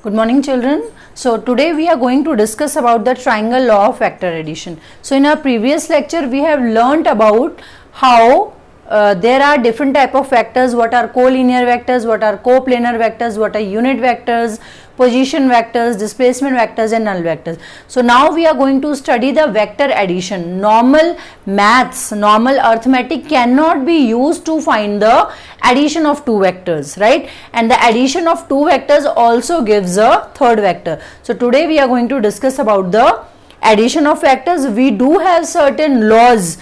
Good morning, children. So today we are going to discuss about the triangle law of vector addition. So in our previous lecture we have learnt about how there are different type of vectors, what are collinear vectors, what are coplanar vectors, what are unit vectors, position vectors, displacement vectors and null vectors. So now we are going to study the vector addition. Normal maths, normal arithmetic cannot be used to find the addition of two vectors, right? And the addition of two vectors also gives a third vector. So today we are going to discuss about the addition of vectors. We do have certain laws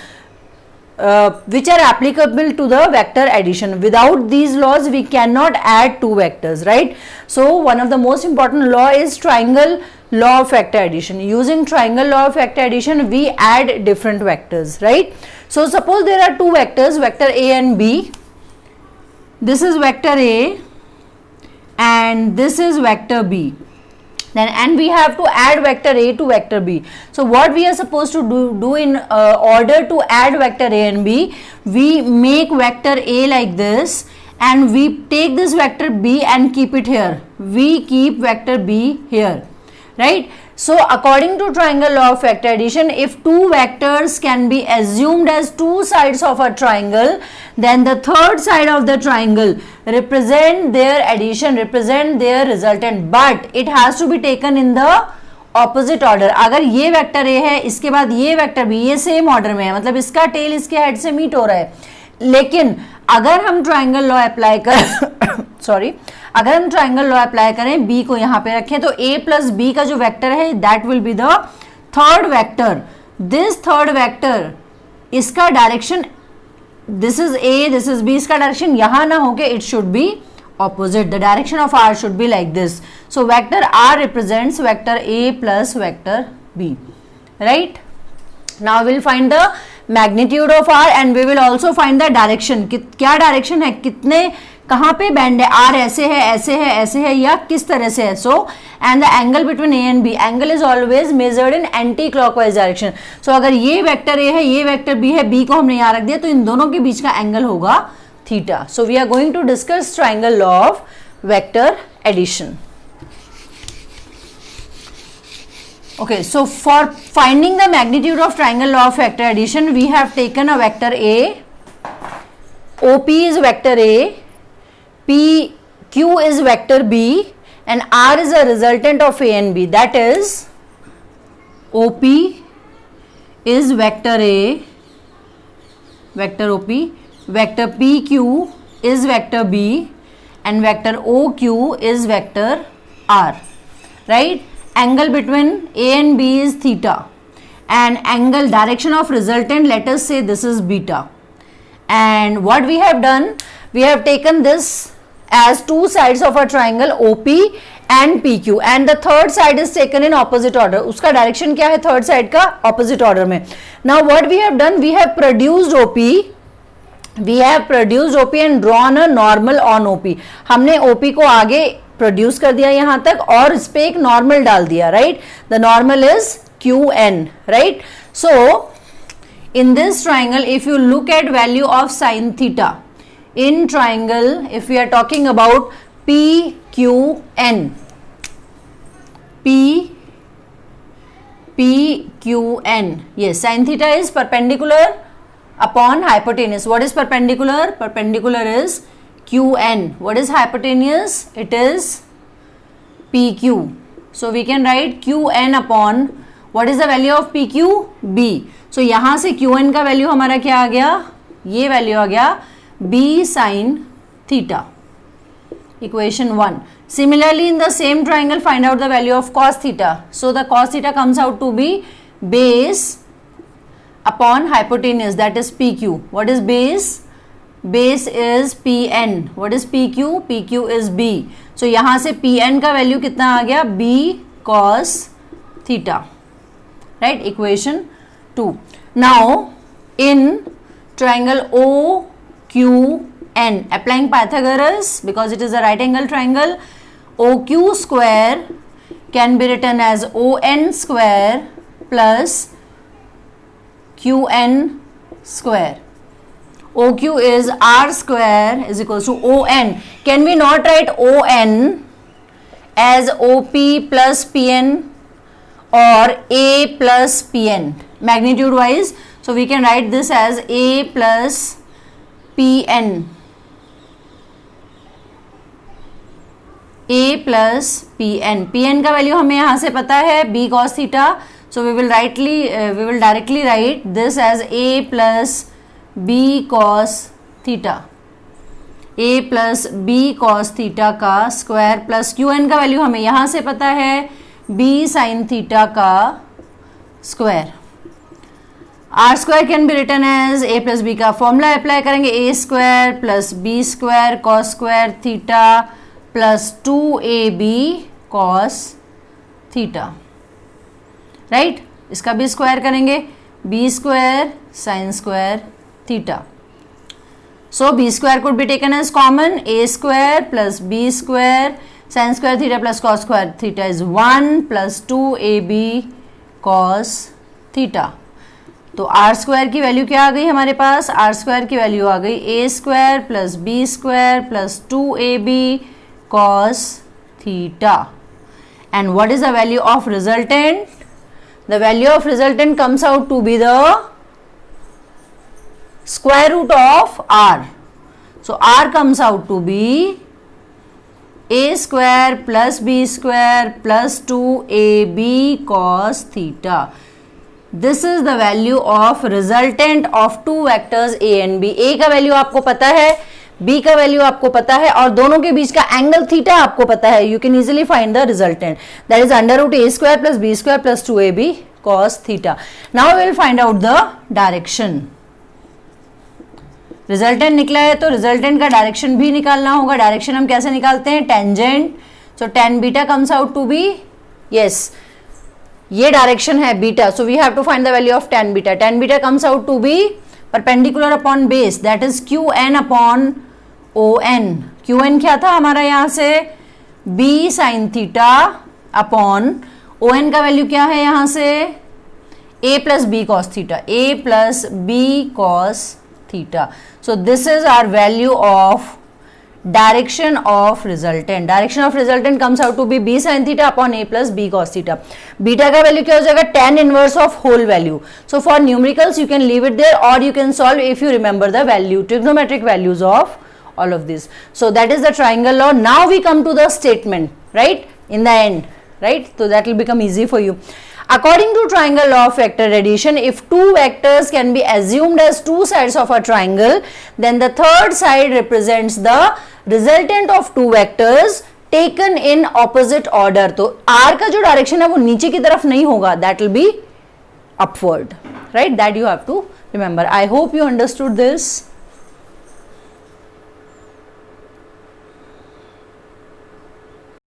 which are applicable to the vector addition. Without these laws we cannot add two vectors, right? So one of the most important law is triangle law of vector addition. Using triangle law of vector addition we add different vectors, right? So suppose there are two vectors, vector A and B. This is vector A and this is vector B. Then and we have to add vector A to vector B. So what we are supposed to do in order to add vector A and B, we make vector A like this and we take this vector B and keep it here. We keep vector B here, right? So according to triangle law of vector addition, if two vectors can be assumed as two sides of a triangle, then the third side of the triangle represent their addition, represent their resultant, but it has to be taken in the opposite order. अगर ये vector A है, इसके बाद ये vector B, ये same order में है, मतलब इसका टेल इसके हेड से मीट हो रहा है. लेकिन अगर हम ट्राइंगल लॉ अप्लाई कर अगर हम ट्राइंगल लॉ अप्लाई करें, बी को यहाँ पे रखें, तो a प्लस बी का जो वेक्टर है that will be the third vector. This third vector, इसका direction, this is a, this is b, इसका डायरेक्शन यहाँ ना होके it should be opposite. The direction of r should be like this. So vector r represents vector a plus vector b, right? Now we will find the magnitude of r and we will also find the direction. क्या direction है, कितने कहाँ पे band है, r ऐसे है, ऐसे है, ऐसे है या किस तरह से है. So and the angle between a and b, angle is always measured in anti clockwise direction. So अगर ये वेक्टर a है, ये वेक्टर b है, b को हमने यहाँ रख दिया, तो इन दोनों के बीच का एंगल होगा theta. So we are going to discuss triangle law of vector addition. Okay, so for finding the magnitude of triangle law of vector addition, we have taken a vector A, OP is vector A, PQ is vector B, and R is a resultant of A and B. That is, OP is vector A, vector OP, vector PQ is vector B, and vector OQ is vector R, right? Angle between A and B is theta, and angle direction of resultant, let us say this is beta. And what we have done, we have taken this as two sides of a triangle OP and PQ, and the third side is taken in opposite order. उसका direction क्या है third side का, opposite order में. Now what we have done, we have produced OP and drawn a normal on OP. हमने OP को आगे produce कर दिया यहाँ तक और इस पे एक नॉर्मल डाल दिया, right? The normal is QN, right? So in this triangle if you look at value of sine theta in triangle, if we are talking about PQN, yes, sin theta is perpendicular upon hypotenuse. What is perpendicular? Perpendicular is QN. What is hypotenuse? It is PQ. So we can write QN upon, what is the value of PQ? B. So यहाँ से QN का value हमारा क्या आ गया, ये value आ गया B sin theta. Equation 1. Similarly in the same triangle find out the value of cos theta. So the cos theta comes out to be base upon hypotenuse, that is PQ. What is base? Base is PN. What is PQ? PQ is B. So यहाँ से PN का value कितना आ गया, B cos theta, right? Equation 2. Now in triangle OQN, applying Pythagoras because it is a right angle triangle, OQ square can be written as ON square plus QN square. OQ is R square is equals to ON. Can we not write ON as OP plus PN or A plus PN magnitude wise. So we can write this as A plus PN. A plus PN. PN का value हमें यहाँ से पता है B cos theta. So we will directly write this as A plus B cos theta. A plus B cos theta का square plus QN का value हमें यहाँ से पता है B sin theta का square. R square can be written as A plus B का formula apply करेंगे A square plus B square cos square theta plus 2AB cos theta. Right, इसका भी स्क्वायर करेंगे B square sine square theta. So B square could be taken as common. A square plus B square sine square theta plus cos square theta is 1 plus 2AB cos theta. तो R square की value क्या आ गई हमारे पास? R square की value आ गई A square plus B square plus 2AB cos theta. And what is the value of resultant? The value of resultant comes out to be the square root of R. So R comes out to be A square plus B square plus 2AB cos theta. This is the value of resultant of two vectors A and B. A का value आपको पता है, B का value आपको पता है और दोनों के बीच का एंगल थीटा आपको पता है. You can easily find the resultant, that is under root A square plus B square plus 2AB cos theta. Now we will find out the direction. Resultant निकला है तो रिजल्टेंट का डायरेक्शन भी निकालना होगा. डायरेक्शन हम कैसे निकालते हैं? Tangent. So tan beta comes out to be, yes, ये डायरेक्शन है beta. So we have to find the value of tan beta. Tan beta comes out to be perpendicular upon base, that is QN upon ON. QN क्या था हमारा यहाँ से? B sine theta upon ON का value क्या है यहाँ से? A plus B cos theta. A plus B cos theta. So this is our value of direction of resultant. Direction of resultant comes out to be B sin theta upon A plus B cos theta. Beta का value क्या हो जाएगा? tan inverse of whole value. So for numericals you can leave it there or you can solve if you remember the value, trigonometric values of all of this. So that is the triangle law. Now we come to the statement, right? In the end, right? So that will become easy for you. According to triangle law of vector addition, if two vectors can be assumed as two sides of a triangle, then the third side represents the resultant of two vectors taken in opposite order. तो R का जो direction है वो नीचे की तरफ नहीं होगा, that will be upward, right? That you have to remember. I hope you understood this.